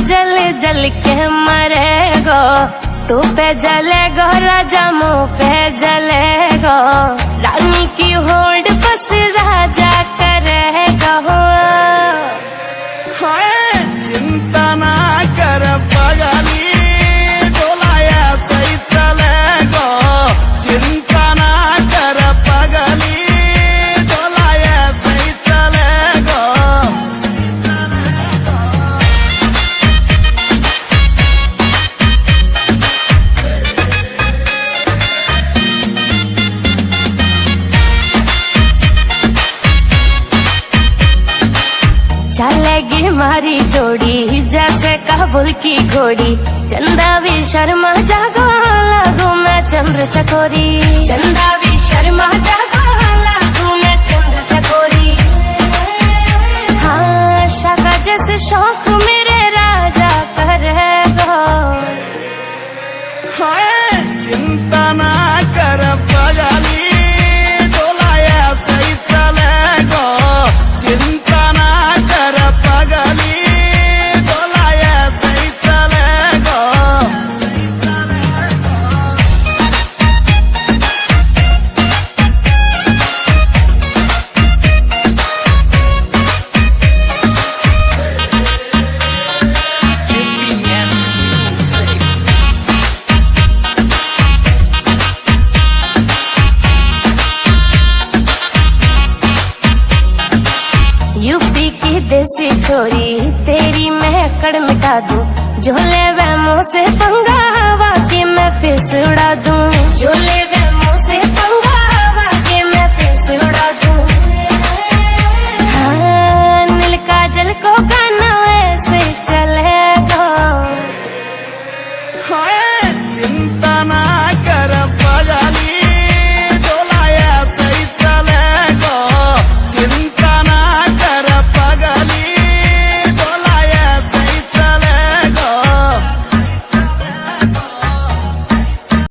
जल जल के मरेगो, तू पे जलेगो राजा मुँह पे जलेगो, रानी की होड़ बस राजा करेगा। चिंता ना कर पगली, डोलाया सही चलेगो, चिंता ना कर पगली, डोलाया सही चलेगो। चलेगी मारी जोड़ी जैसे काबुल की घोड़ी, चंदा भी शर्मा जागो लागू मैं चंद्र चकोरी, चंदा भी शर्मा जागो लागू मैं चंद्र चकोरी। हाँ शाका जैसे शौक मेरे राजा करेगो। चिंता ना कर पगली, डोलाया सही चलेगो, चिंता ना कर पगली, डोलाया सही चलेगो। यूपी की देसी छोरी तेरी मैं अकड़ मिटा दूं, झोले वह मुँह से पंगा वाकी मैं फिस उड़ा दूं, झोले